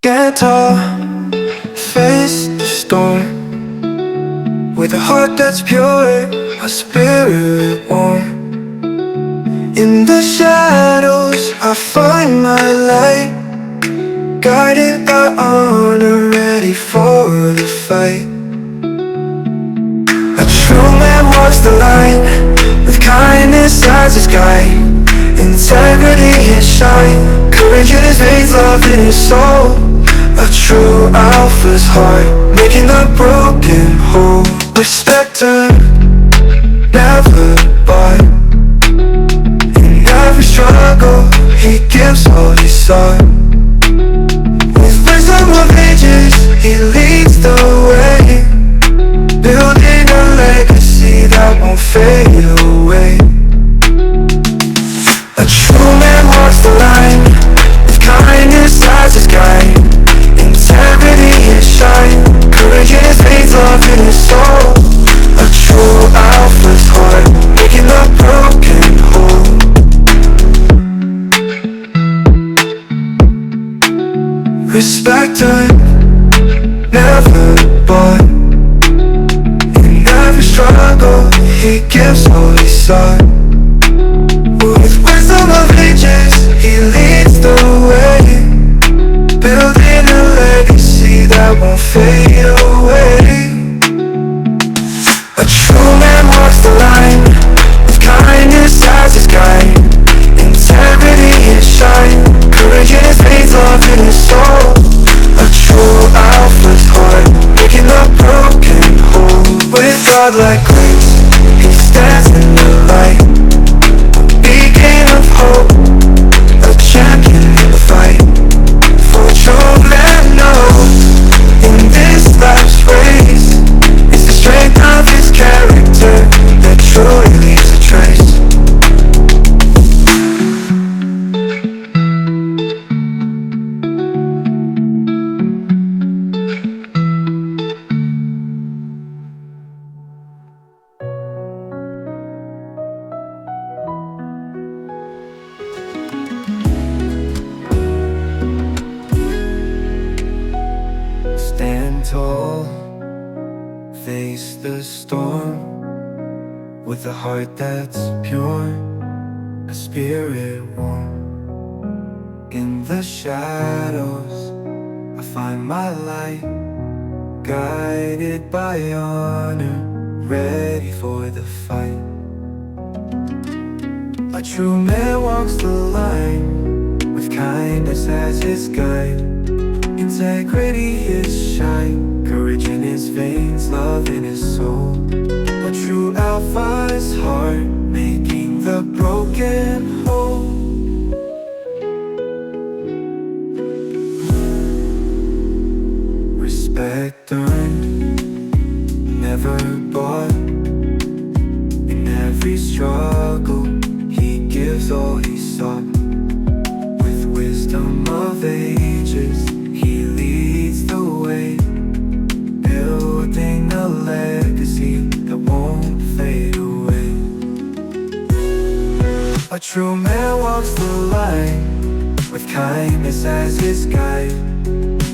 Stand tall, face the storm, with a heart that's pure, a spirit warm. In the shadows I find my light, guided by honor, ready for the fight. A true man walks the line, with kindness as his guide. Integrity his shine, courage in his veins, love in his soul. A true alpha's heart, making the broken whole. Respect earned, never bought. In every struggle, he gives all he sought. With wisdom of ages, he leads the way, building a legacy that won't fade away. A true man walks the line, with kindness as his guide. Integrity his shine, courage in his veins, love in his soul. A true alpha's heart, making the broken whole. Respect earned, never bought. In every struggle, he gives all he sought. With wisdom of ages, he leads the way, building a legacy that won't fade away. A true man walks the line, with kindness as his guide. Integrity his shine, courage in his veins, love in his soul. A true alpha's heart, making the broken whole. With godlike grace, he stands in the light, beacon of hope, a champion in the fight. For true man knows, in this life's race, it's the strength of his character that truly leaves a trace. Stand tall, face the storm, with a heart that's pure, a spirit warm. In the shadows I find my light, guided by honor, ready for the fight. A true man walks the line, with kindness as his guide. Integrity his shine, courage in his veins, love in his soul. A true alpha's heart, making the broken whole. Respect earned, never bought. In every struggle, he gives all he sought. With wisdom of ages, he leads the way, building a legacy that won't fade away. A true man walks the line, with kindness as his guide.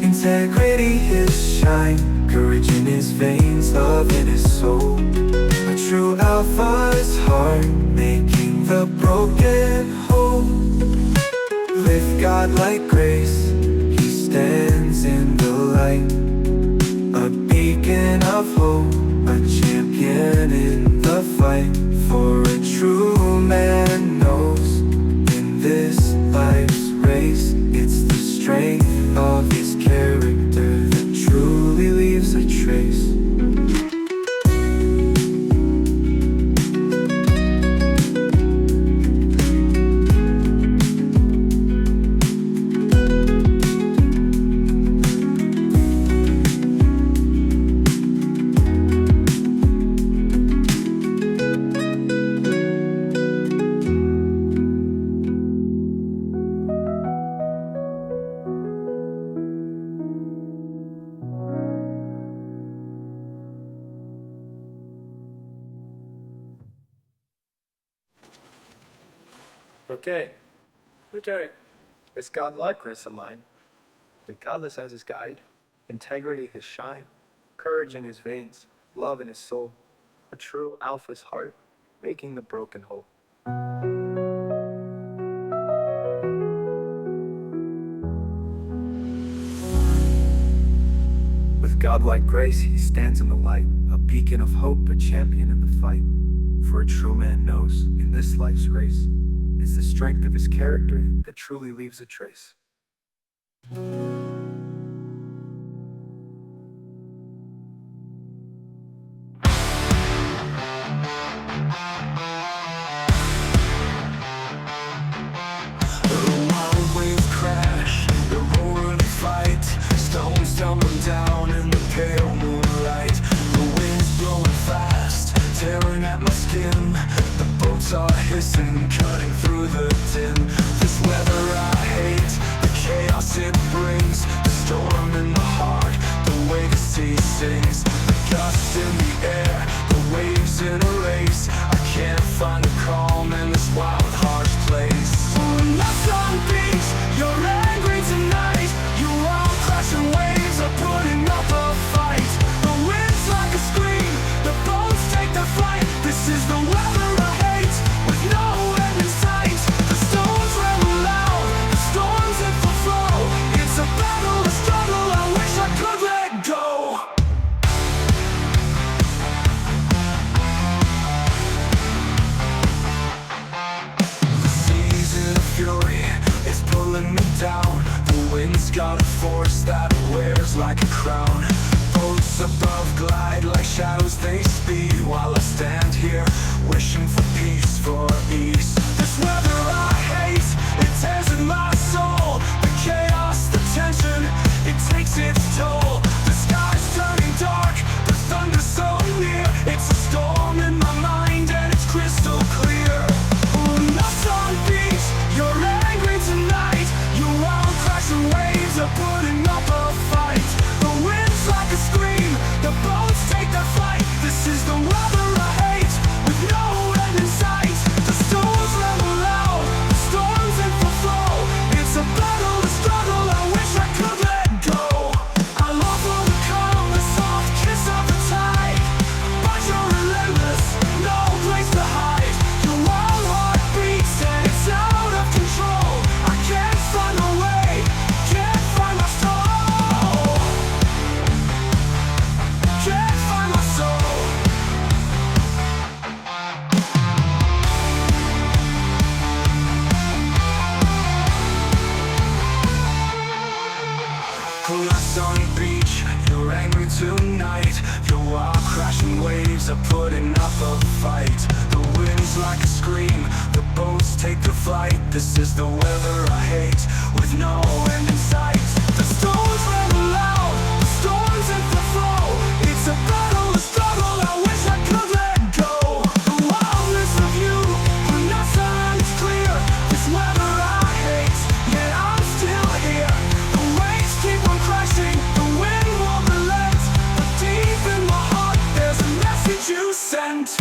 Integrity his shine, courage in his veins, love in his soul. A true alpha's heart, making the broken whole. With godlike grace, he stands in the light, a beacon of hope, a champion in the fight. For a true man knows, in this life's race, it's the strength of his character that truly leaves a trace. Okay, we're doing. It's got like this of mine. regardless as his guide, integrity his shine, courage in his veins, love in his soul, a true alpha's heart, making the broken whole. With godlike grace he stands in the light, a beacon of hope, a champion in the fight. For a true man knows, in this life's race, it's the strength of his character that truly leaves a trace. Stones tumbling down in the pale moonlight. The wind's blowing fast, tearing at my skin. The boats are hissing, cutting through the din. This weather I hate, the chaos it brings. The storm in the heart, the way the sea sings. The gust in the air, the waves in a race. I can't find a calm in this wild, harsh place. On the sun beach, you're angry tonight. You are crashing waves are putting up a fight. The wind's like a scream, the boats take their flight. This is the weather I hate, with no end in sight. The stones rattle loud, the storms in full flow. It's a battle, a struggle, I wish I could let go. The sea's in a fury, it's pulling me down. The wind's got a force that wears like a crown. Boats above glide like shadows, they speed, while I stand here wishing for peace, for ease. This weather I hate, it tears at my soul. The chaos, the tension, it takes its toll. The sky's turning dark, the thunder's so near. It's a storm in my mind and it's crystal clear. On the sun beach, you're angry tonight. You are crashing waves are putting up a fight. The wind's like a scream, the boats take their flight. This is the weather I hate, with no end in sight. The storms rattle loud, the storms in full flow. It's a battle, a struggle, I wish I could let go. I long for the calm, the soft kiss of the tide. But you're relentless, no place to hide. Your wild heart beats and it's out of control. I can't find my way, can't find my soul. Can't find my soul. On the beach, you're angry tonight. Your wild crashing waves are putting up a fight. The wind's like a scream, the boats take their flight. This is the weather I hate, with no end in sight. The storms rattle loud, the storms in the flow. It's a battle, a struggle, I wish I could let go. The wildness of you, when the sun is clear. This weather I hate, yet I'm still here. The waves keep on crashing, the wind won't relent. But deep in my heart, there's a message you sent.